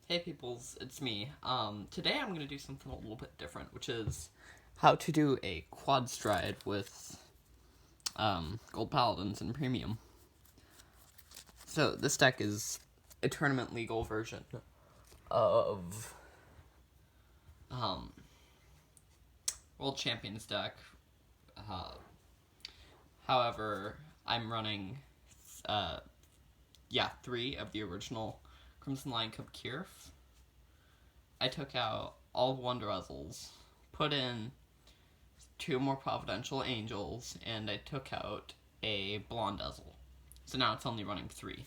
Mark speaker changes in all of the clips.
Speaker 1: Hey peoples, it's me. Today I'm gonna do something a little bit different, which is how to do a quad stride with Gold Paladins in Premium. So this deck is a tournament legal version of World Champions deck. Uh, However, I'm running three of the original Crimson Lion Cup Kirf. I took out all Wonder Ezzles, put in two more Providential Angels, and I took out a Blonde Ezzle. So now it's only running three.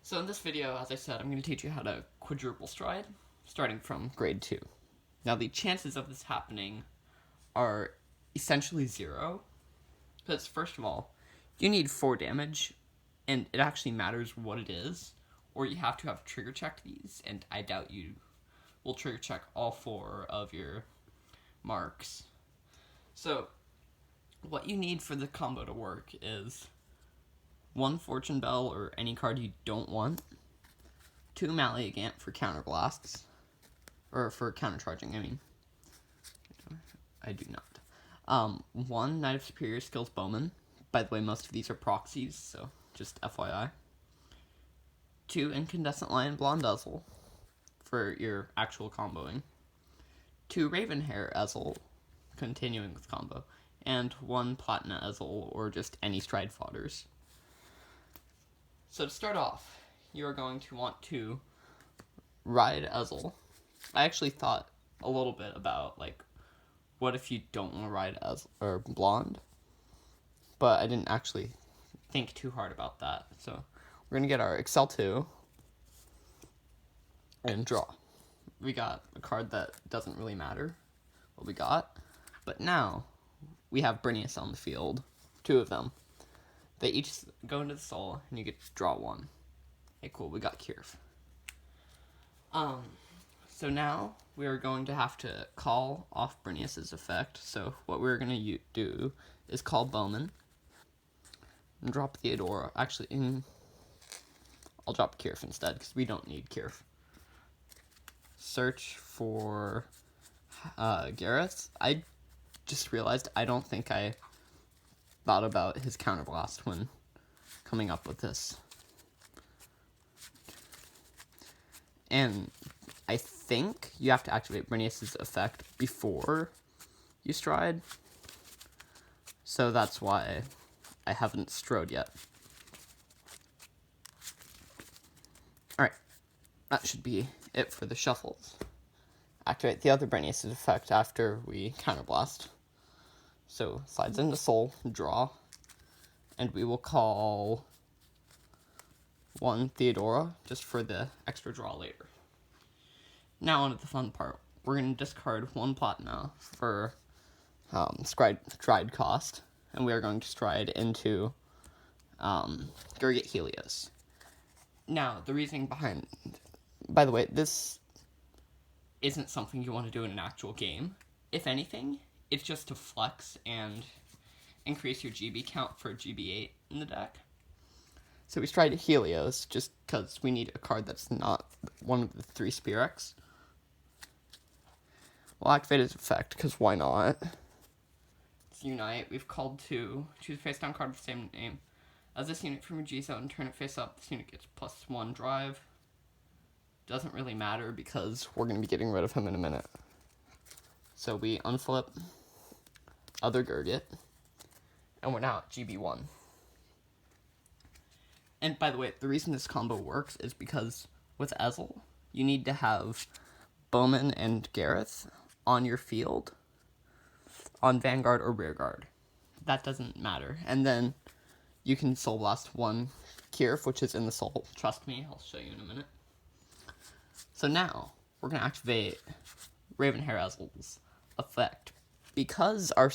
Speaker 1: So in this video, as I said, I'm going to teach you how to quadruple stride, starting from grade 2. Now the chances of this happening are essentially zero, because first of all, you need 4 damage, and it actually matters what it is, or you have to have trigger checked these, and I doubt you will trigger check all 4 of your marks. So, what you need for the combo to work is 1 Fortune Bell or any card you don't want, 2 Maliagant for counterblasts, or for countercharging, I mean. I do not. 1 Knight of Superior Skills Bowman. By the way, most of these are proxies, so just FYI. 2 Incandescent Lion Blonde Ezzle for your actual comboing. 2 Ravenhair Ezzle, continuing with combo. And 1 Platina Ezzle, or just any stride fodders. So to start off, you are going to want to ride Ezzle. I actually thought a little bit about, what if you don't want to ride Ezzle, or Blonde? But I didn't actually think too hard about that. So we're going to get our Excel 2 and draw. We got a card that doesn't really matter what we got. But now we have Brinius on the field, 2 of them. They each go into the soul, and you get to draw 1. Hey, cool, we got Kirf. So now we are going to have to call off Brinius's effect. So what we're going to do is call Bowman and drop Theodora. Actually, I'll drop Kirf instead, because we don't need Kirf. Search for Gareth. I just realized I don't think I thought about his counterblast when coming up with this. And I think you have to activate Brinius's effect before you stride. So that's why I haven't strode yet. Alright, that should be it for the shuffles. Activate the other Brinius's effect after we counterblast. So slides into soul, draw, and we will call 1 Theodora just for the extra draw later. Now on to the fun part. We're going to discard 1 Platina for stride cost, and we are going to stride into Gurgit Helios. Now, the reasoning behind... By the way, this isn't something you want to do in an actual game. If anything, it's just to flex and increase your GB count for GB8 in the deck. So we stride Helios just because we need a card that's not one of the 3 Spirex. We'll activate its effect, because why not? It's Unite. We've called 2. Choose a face-down card with the same name as this unit from your G-Zone. Turn it face up. This unit gets +1 drive. Doesn't really matter, because we're going to be getting rid of him in a minute. So we unflip other Gurgit, and we're now at GB1. And by the way, the reason this combo works is because with Ezzle, you need to have Bowman and Gareth on your field on Vanguard or Rearguard. That doesn't matter. And then you can Soul Blast 1 Kirf, which is in the soul. Trust me, I'll show you in a minute. So now, we're going to activate Ravenhair Ezzle's effect. Because our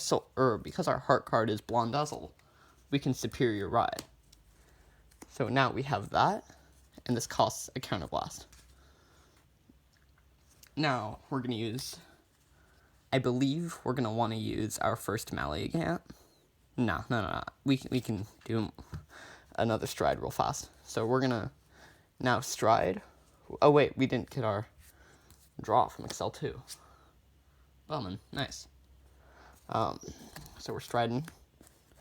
Speaker 1: heart card is Blonde Ezzle, we can Superior Ride. So now we have that, and this costs a counterblast. Now, we're going to use... I believe we're going to want to use our first Maliagant. No. We can do another stride real fast. So we're going to now stride Oh wait, we didn't get our draw from Excel 2. Bummin', nice. So we're striding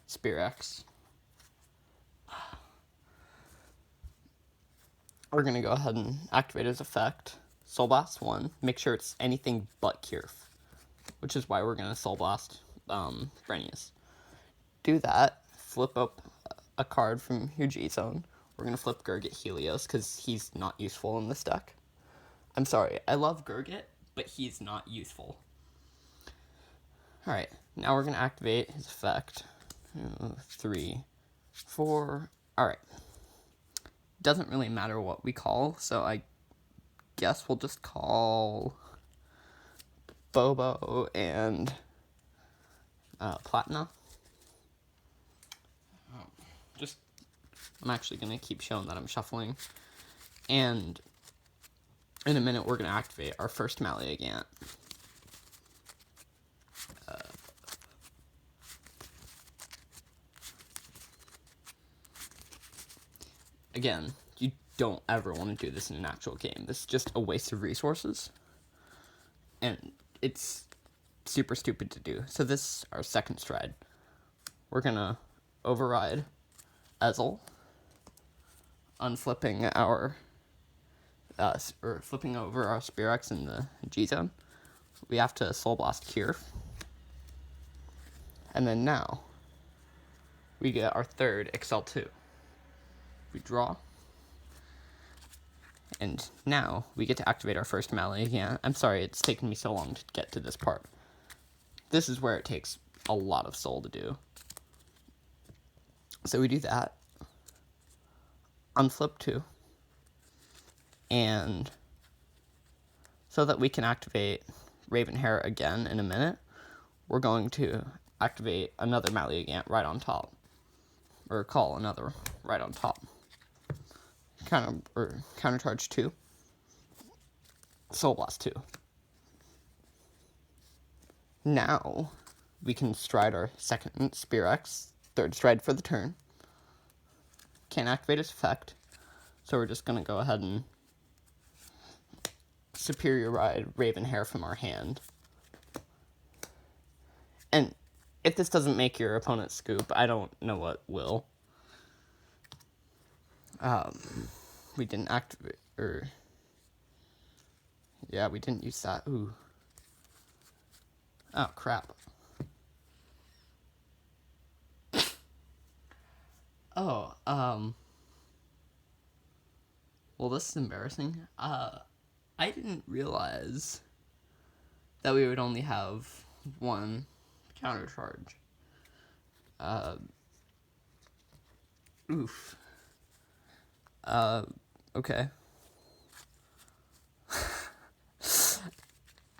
Speaker 1: Spear X. We're gonna go ahead and activate his effect. Soul Blast 1. Make sure it's anything but Kirf, which is why we're gonna Soul Blast Brenius. Do that. Flip up a card from your G zone. We're gonna flip Gurgit Helios because he's not useful in this deck. I'm sorry, I love Gurgit, but he's not useful. Alright, now we're gonna activate his effect. 3, 4. Alright. Doesn't really matter what we call, so I guess we'll just call Bobo and Platina. I'm actually going to keep showing that I'm shuffling. And in a minute, we're going to activate our first Maliagant. Again, you don't ever want to do this in an actual game. This is just a waste of resources. And it's super stupid to do. So this is our second stride. We're going to override Ezel, unflipping our, or flipping over our Spear X in the G zone. We have to Soul Blast Kirf. And then now, we get our third Excel 2. We draw. And now, we get to activate our first Maliagant. I'm sorry, it's taken me so long to get to this part. This is where it takes a lot of soul to do. So we do that. Unflip 2. And so that we can activate Ravenhair again in a minute, we're going to activate another Maliagant right on top. Or call another right on top. Countercharge 2. Soul Blast 2. Now, we can stride our second Spear X, third stride for the turn. Can't activate its effect, so we're just going to go ahead and Superior Ride Ravenhair from our hand. And if this doesn't make your opponent scoop, I don't know what will. We didn't activate, yeah, we didn't use that. Ooh. Oh, crap. Oh, well, this is embarrassing. I didn't realize that we would only have one countercharge. Oof. Okay.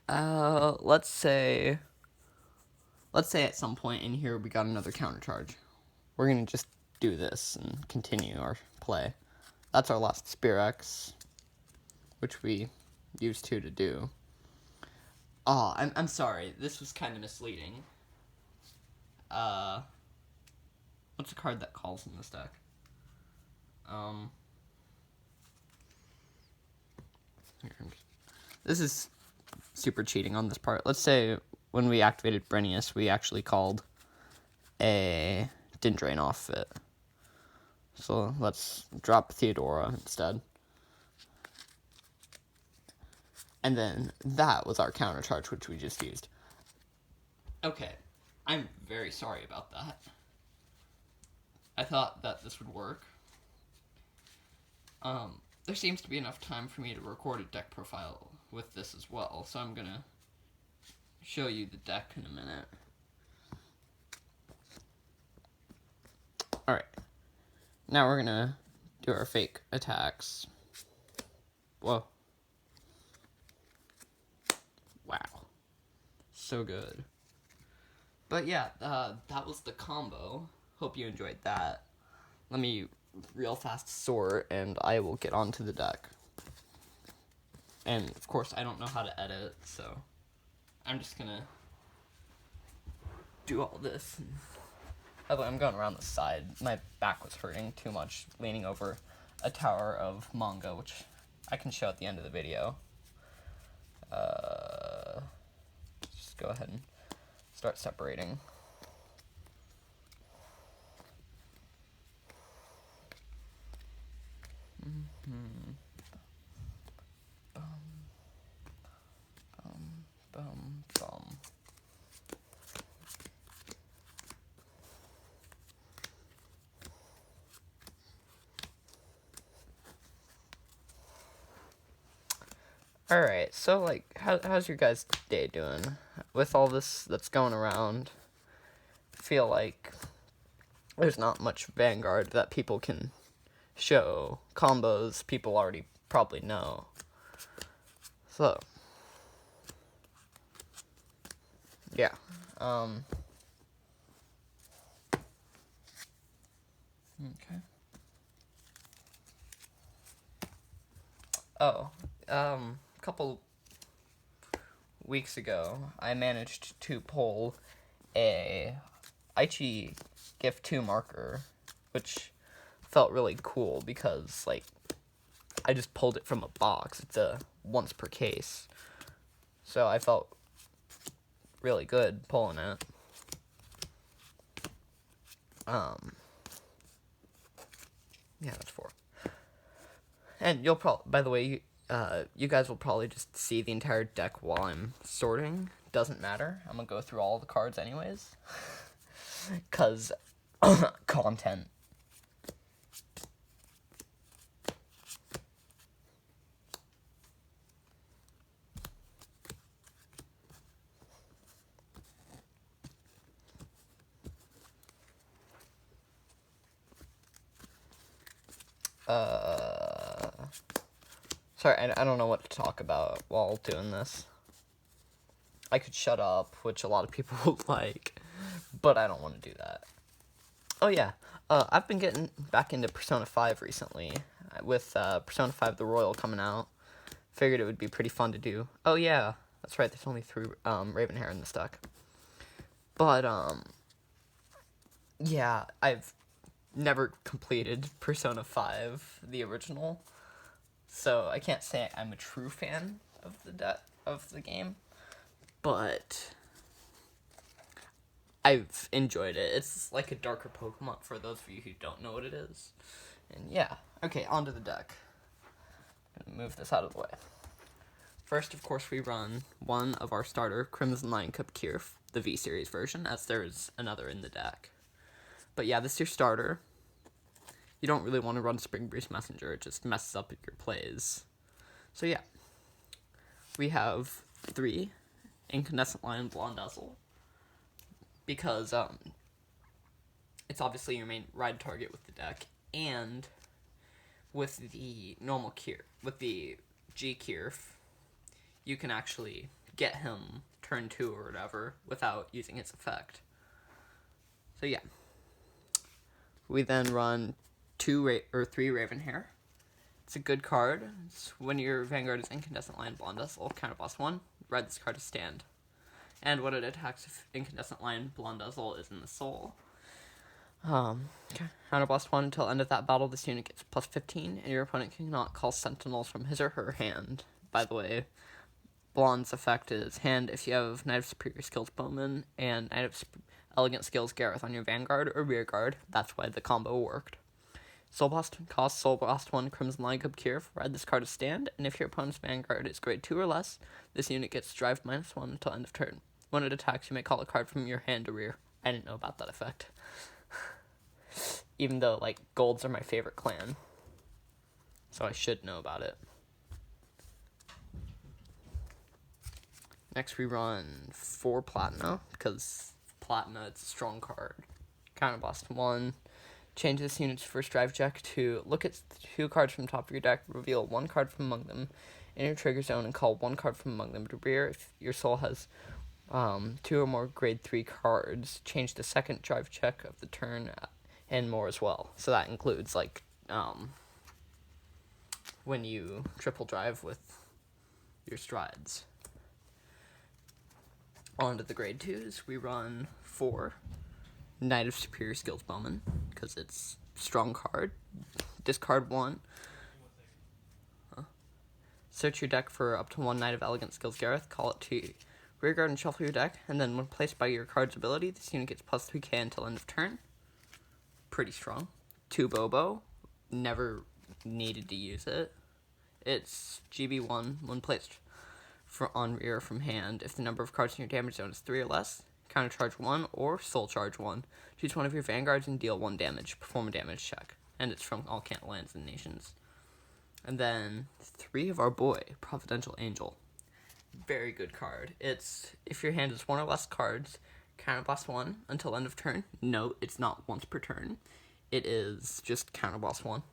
Speaker 1: Let's say at some point in here we got another countercharge. We're gonna just do this and continue our play. That's our last Spear X, which we used to do. Oh, I'm sorry. This was kind of misleading. What's a card that calls in this deck? This is super cheating on this part. Let's say when we activated Brenius, we actually called a Dindrain off it. So let's drop Theodora instead. And then that was our countercharge, which we just used. Okay, I'm very sorry about that. I thought that this would work. There seems to be enough time for me to record a deck profile with this as well, so I'm gonna show you the deck in a minute. Alright. Now we're gonna do our fake attacks. Whoa. Wow. So good. But yeah, that was the combo. Hope you enjoyed that. Let me real fast sort, and I will get onto the deck. And, of course, I don't know how to edit, so I'm just gonna do all this. By the way, I'm going around the side. My back was hurting too much leaning over a tower of manga, which I can show at the end of the video. Just go ahead and start separating. Alright, so, like, how's your guys' day doing? With all this that's going around, I feel like there's not much Vanguard that people can show. Combos people already probably know. So, yeah. Okay. Oh, a couple weeks ago, I managed to pull a Aichi Gift 2 marker, which felt really cool because, like, I just pulled it from a box. It's a once per case. So I felt really good pulling it. Yeah, that's 4. And you'll probably, by the way, you guys will probably just see the entire deck while I'm sorting. Doesn't matter. I'm gonna go through all the cards anyways. Cause content. Sorry, I don't know what to talk about while doing this. I could shut up, which a lot of people would like, but I don't want to do that. Oh yeah, I've been getting back into Persona 5 recently, with Persona 5 The Royal coming out. Figured it would be pretty fun to do. Oh yeah, that's right, there's only 3 Ravenhair in this deck. But, yeah, I've never completed Persona 5, the original, so I can't say I'm a true fan of the game, but I've enjoyed it. It's like a darker Pokemon for those of you who don't know what it is. And yeah, okay, onto the deck. Move this out of the way. First, of course, we run one of our starter Crimson Lion Cup Kirf, the V-Series version, as there's another in the deck. But yeah, this is your starter. You don't really want to run Spring Breeze Messenger, it just messes up your plays. So yeah, we have 3 Incandescent Lion Blonde Dazzle, because it's obviously your main ride target with the deck, and with the normal Kirf, with the G Kirf, you can actually get him turn 2 or whatever without using its effect. So yeah. We then run 3 Ravenhair. It's a good card. It's when your Vanguard is Incandescent Lion Blonde Dazzle, counterblast 1, ride this card to stand. And when it attacks, if Incandescent Lion Blonde Dazzle is in the soul. Counterblast 1 until end of that battle, this unit gets plus 15, and your opponent cannot call Sentinels from his or her hand. By the way, Blonde's effect is hand if you have Knight of Superior Skills Bowman and Knight of Elegant Skills Gareth on your Vanguard or Rear Guard. That's why the combo worked. Soul Blast costs Soul Blast 1 Crimson Lion Cup Kirf. Ride this card to stand, and if your opponent's Vanguard is grade 2 or less, this unit gets Drive -1 until end of turn. When it attacks, you may call a card from your hand to rear. I didn't know about that effect. Even though, like, golds are my favorite clan. So I should know about it. Next we run 4 Platina, because Platina, it's a strong card. Counterblast 1. Change this unit's first drive check to look at 2 cards from the top of your deck, reveal 1 card from among them in your trigger zone, and call 1 card from among them to rear. If your soul has 2 or more grade 3 cards, change the second drive check of the turn and more as well. So that includes, like, when you triple drive with your strides. On to the grade 2s, we run 4 Knight of Superior Skills Bowman, because it's strong card. Discard 1. Search your deck for up to one Knight of Elegant Skills Gareth, call it to rearguard and shuffle your deck, and then when placed by your card's ability, this unit gets plus 3k until end of turn. Pretty strong. 2 Bobo, never needed to use it. It's GB1 when placed on rear from hand. If the number of cards in your damage zone is 3 or less, countercharge 1 or soul charge 1. Choose one of your Vanguards and deal 1 damage. Perform a damage check. And it's from all Cant lands and nations. And then 3 of our boy, Providential Angel. Very good card. It's, if your hand is 1 or less cards, counterblast 1 until end of turn. Note, it's not once per turn. It is just counterblast 1.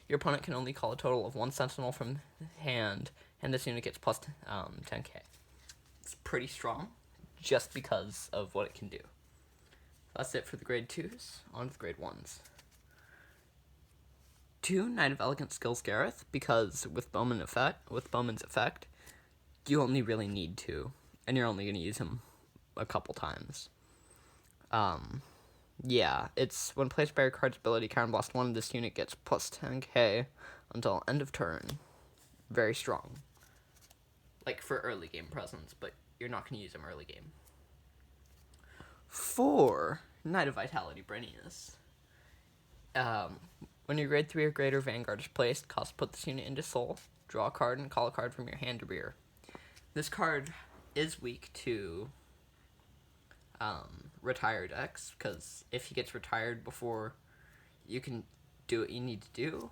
Speaker 1: Your opponent can only call a total of 1 Sentinel from hand, and this unit gets plus 10k. It's pretty strong, just because of what it can do. That's it for the grade 2s. On to the grade 1s. 2 Knight of Elegant Skills Gareth, because with Bowman's effect, you only really need 2, and you're only going to use him a couple times. Yeah, it's when placed by your card's ability, counterblast 1, this unit gets plus 10k until end of turn. Very strong. Like for early game presence, but you're not going to use him early game. 4 Knight of Vitality Brainius. When your grade 3 or greater Vanguard is placed, put this unit into soul, draw a card, and call a card from your hand to rear. This card is weak to retire decks, because if he gets retired before you can do what you need to do,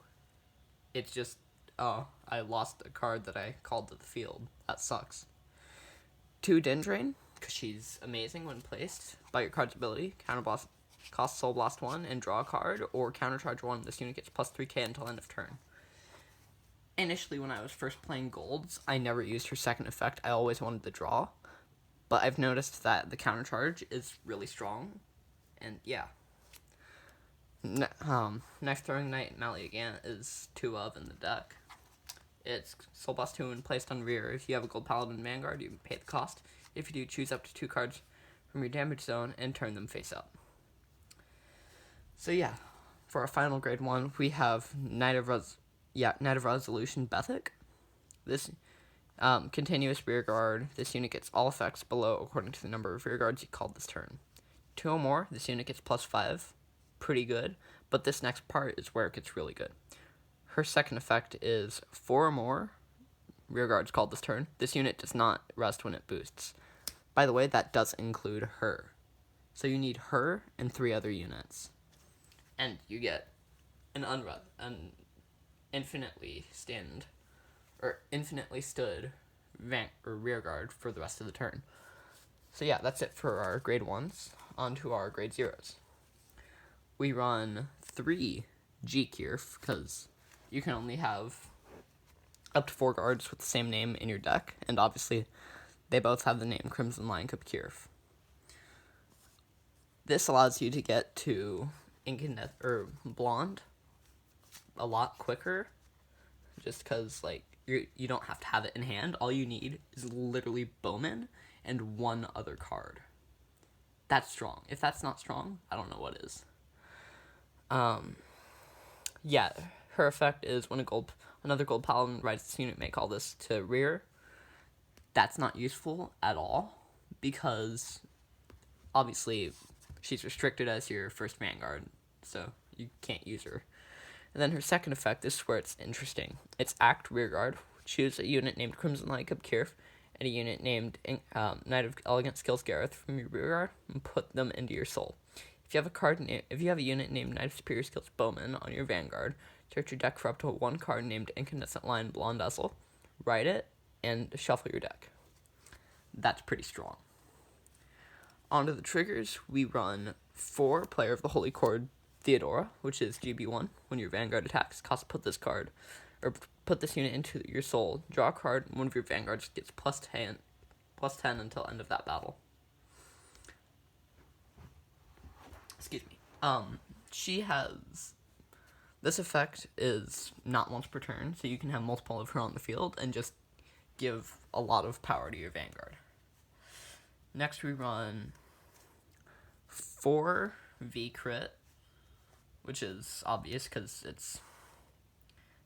Speaker 1: it's just, oh, I lost a card that I called to the field. That sucks. 2 Dendrain, because she's amazing when placed by your card's ability. Counterblast, cost Soul Blast 1 and draw a card, or countercharge 1. This unit gets plus 3k until end of turn. Initially, when I was first playing Golds, I never used her second effect. I always wanted the draw. But I've noticed that the countercharge is really strong. And yeah. Next Throwing Knight Maliagant is 2 of in the deck. It's Soul Blast 2 when placed on rear. If you have a Gold Paladin Vanguard, you can pay the cost. If you do, choose up to 2 cards from your damage zone and turn them face up. So yeah, for our final grade 1, we have Knight of Resolution Bethic. This continuous rear guard. This unit gets all effects below according to the number of rear guards you called this turn. 2 or more, this unit gets plus 5. Pretty good, but this next part is where it gets really good. Her second effect is 4 or more rear guards called this turn. This unit does not rest when it boosts. By the way, that does include her. So you need her and 3 other units. And you get an infinitely stood rear guard for the rest of the turn. So yeah, that's it for our grade 1s. On to our grade 0s. We run 3 G-Kierf, because you can only have up to 4 guards with the same name in your deck, and obviously they both have the name Crimson Lion Cup Kierf. This allows you to get to Blonde a lot quicker, just because like you don't have to have it in hand. All you need is literally Bowman and 1 other card. That's strong. If that's not strong, I don't know what is. Yeah, her effect is when another Gold Paladin rides this unit, may call this to rear. That's not useful at all, because obviously she's restricted as your first Vanguard, so you can't use her. And then her second effect, this is where it's interesting. It's Act Rearguard. Choose a unit named Crimson Lion Cup Kierf and a unit named Knight of Elegant Skills Gareth from your rearguard and put them into your soul. If you have a unit named Knight of Superior Skills Bowman on your Vanguard, search your deck for up to 1 card named Incandescent Lion Blonde Dazzle, write it, and shuffle your deck. That's pretty strong. Onto the triggers, we run 4 Player of the Holy Chord Theodora, which is GB1. When your Vanguard attacks, put this unit into your soul, draw a card, and one of your Vanguards gets plus 10 until end of that battle. Excuse me. She has... This effect is not once per turn, so you can have multiple of her on the field and just give a lot of power to your Vanguard. Next we run 4 V-Crit, which is obvious because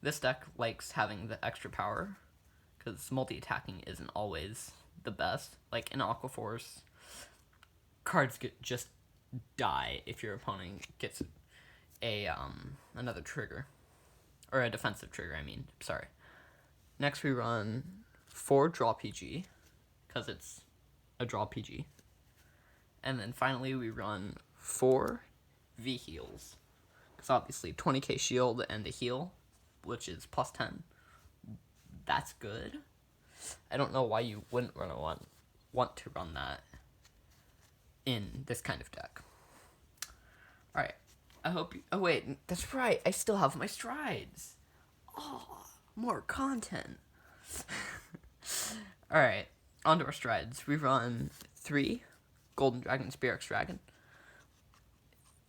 Speaker 1: this deck likes having the extra power. because multi-attacking isn't always the best. Like in Aqua Force, cards just die if your opponent gets a another trigger, or a defensive trigger. Sorry. Next we run 4 draw PG, because it's a draw PG, and then finally we run 4 V heals, because obviously 20k shield and a heal, which is plus 10. That's good. I don't know why you wouldn't want to run that in this kind of deck. Alright, I hope you... Oh wait, that's right, I still have my strides. Oh, more content. Alright, on to our strides. We run 3 Golden Dragon, Spirex Dragon.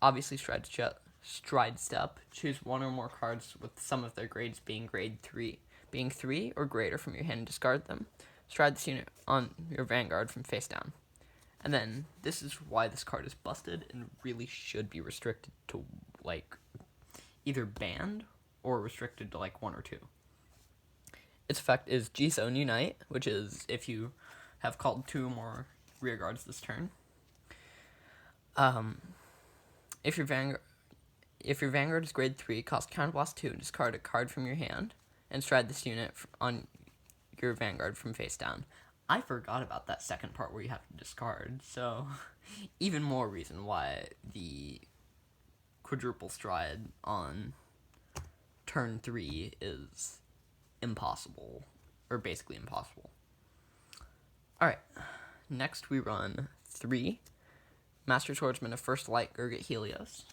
Speaker 1: Obviously stride step. Choose 1 or more cards with some of their grades being grade 3. Being 3 or greater from your hand and discard them. Stride this unit on your Vanguard from face down. And then, this is why this card is busted and really should be restricted to, like, either banned or restricted to, like, 1 or 2. Its effect is G-Zone Unite, which is if you have called 2 or more rear guards this turn. If your Vanguard is grade 3, cost Counterblast 2 and discard a card from your hand, and stride this unit on your Vanguard from face down. I forgot about that second part where you have to discard, so even more reason why the quadruple stride on turn 3 is impossible, or basically impossible. Alright, next we run 3 Master Swordsman of First Light Gurgit Helios.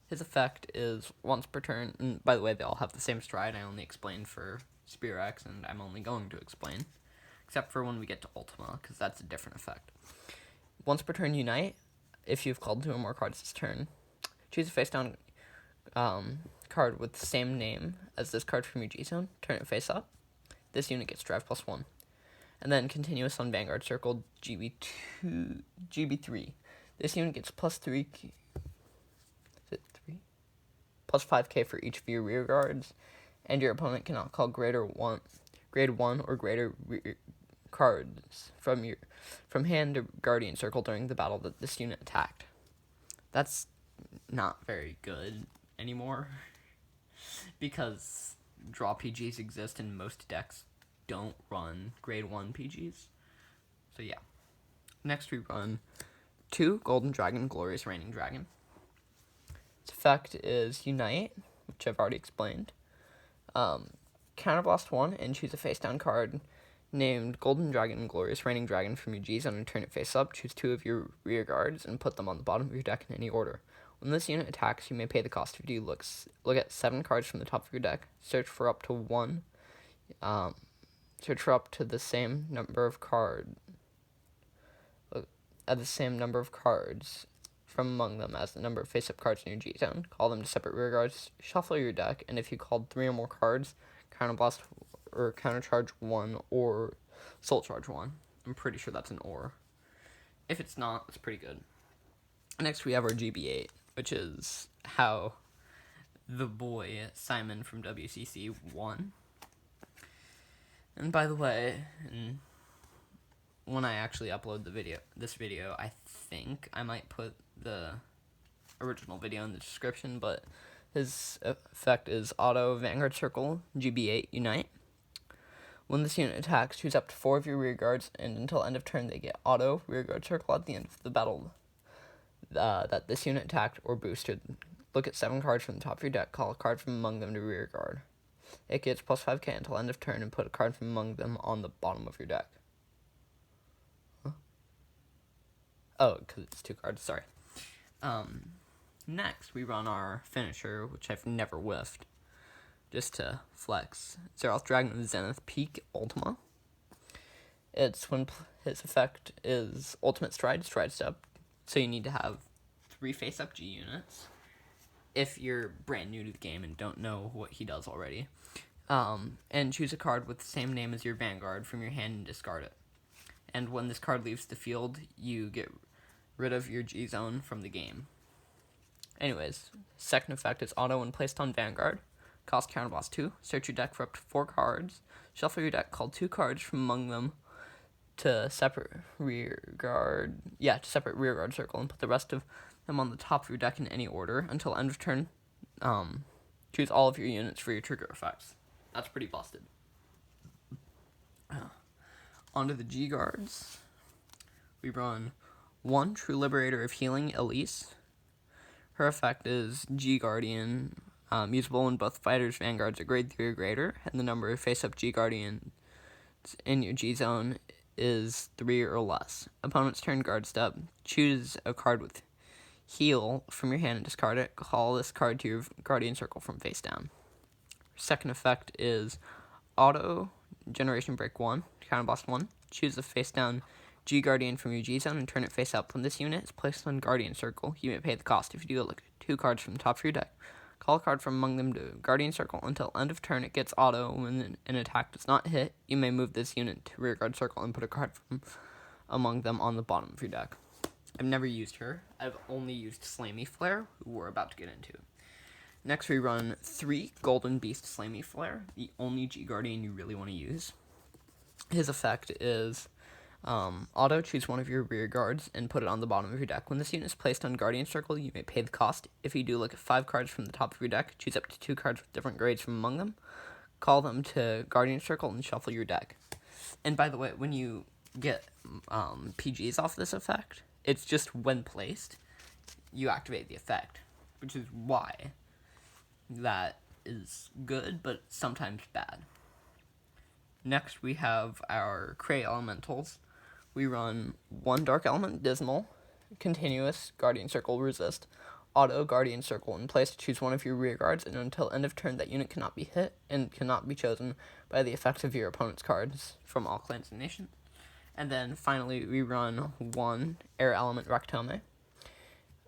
Speaker 1: His effect is once per turn, and by the way, they all have the same stride. I only explained for Spear X, and I'm only going to explain, except for when we get to Ultima, because that's a different effect. Once per turn, Unite. If you've called 2 or more cards this turn, choose a face-down card with the same name as this card from your G-Zone. Turn it face up. This unit gets drive +1. And then continuous on Vanguard Circle, GB3. This unit gets +3... plus 5k for each of your rear guards, and your opponent cannot call grade 1 or greater cards from hand to Guardian Circle during the battle that this unit attacked. That's not very good anymore, because draw PGs exist and most decks don't run grade 1 PGs. So yeah. Next we run 2 Golden Dragon, Glorious Reigning Dragon. Its effect is Unite, which I've already explained. Counterblast 1 and choose a face-down card named Golden Dragon, Glorious Reigning Dragon from your G-Zone and turn it face up. Choose 2 of your rear guards and put them on the bottom of your deck in any order. When this unit attacks, you may pay the cost of duty. Look at 7 cards from the top of your deck. Search for up to the same number of cards. At the same number of cards from among them as the number of face-up cards in your G-Zone. Call them to separate rear guards. Shuffle your deck, and if you called 3 or more cards, Counterblast or Countercharge 1 or Soul Charge 1. I'm pretty sure that's an or. If it's not, it's pretty good. Next we have our GB8, which is how the boy Simon from WCC won. And by the way, when I actually upload this video, I think I might put the original video in the description, but his effect is Auto Vanguard Circle, GB8 Unite. When this unit attacks, choose up to 4 of your rear guards, and until end of turn they get Auto Rear Guard Circle at the end of the battle that this unit attacked or boosted. Look at 7 cards from the top of your deck, call a card from among them to rear guard. It gets plus 5k until end of turn, and put a card from among them on the bottom of your deck. Huh? Oh, because it's 2 cards, sorry. Next, we run our finisher, which I've never whiffed, just to flex. Zeroth Dragon of Zenith Peak Ultima. It's when his effect is Ultimate Stride Step, so you need to have 3 face-up G units, if you're brand new to the game and don't know what he does already. And choose a card with the same name as your Vanguard from your hand and discard it. And when this card leaves the field, you get rid of your G-Zone from the game. Anyways, second effect is auto when placed on Vanguard. Cost counterblast 2. Search your deck for up to 4 cards. Shuffle your deck, call 2 cards from among them to separate rear guard circle, and put the rest of them on the top of your deck in any order until end of turn. Choose all of your units for your trigger effects. That's pretty busted. Onto the G guards. We run 1 True Liberator of Healing, Elise. Her effect is G Guardian, usable when both fighters' vanguards are grade 3 or greater, and the number of face-up G Guardians in your G zone is 3 or less. Opponent's turn guard step. Choose a card with heal from your hand and discard it. Call this card to your Guardian Circle from face down. Second effect is Auto Generation Break 1, counterblast 1. Choose a face down G Guardian from your G zone and turn it face up. When this unit is placed on Guardian Circle, you may pay the cost. If you do, look at 2 cards from the top of your deck. Call a card from among them to Guardian Circle until end of turn. It gets auto. When an attack does not hit, you may move this unit to Rear Guard Circle and put a card from among them on the bottom of your deck. I've never used her. I've only used Slammy Flare, who we're about to get into. Next, we run 3 Golden Beast Slammy Flare, the only G Guardian you really want to use. His effect is auto, choose one of your rear guards and put it on the bottom of your deck. When this unit is placed on Guardian Circle, you may pay the cost. If you do, look at 5 cards from the top of your deck. Choose up to 2 cards with different grades from among them. Call them to Guardian Circle and shuffle your deck. And by the way, when you get PGs off this effect, it's just when placed, you activate the effect, which is why that is good, but sometimes bad. Next, we have our Cray Elementals. We run 1 Dark Element Dismal, Continuous, Guardian Circle, Resist, Auto, Guardian Circle, in place to choose one of your rear guards, and until end of turn, that unit cannot be hit and cannot be chosen by the effects of your opponent's cards from all clans and nations. And then finally, we run 1 Air Element Rectome.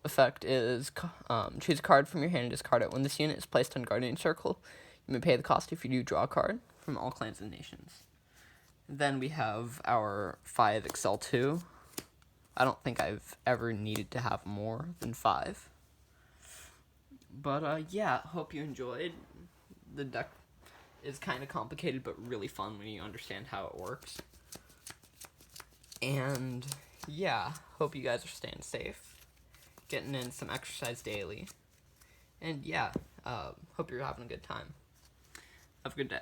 Speaker 1: Effect is choose a card from your hand and discard it. When this unit is placed on Guardian Circle, you may pay the cost. If you do, draw a card from all clans and nations. Then we have our 5 Excel 2. I don't think I've ever needed to have more than 5. But yeah, hope you enjoyed. The deck is kind of complicated, but really fun when you understand how it works. And yeah, hope you guys are staying safe, getting in some exercise daily. And yeah, hope you're having a good time. Have a good day.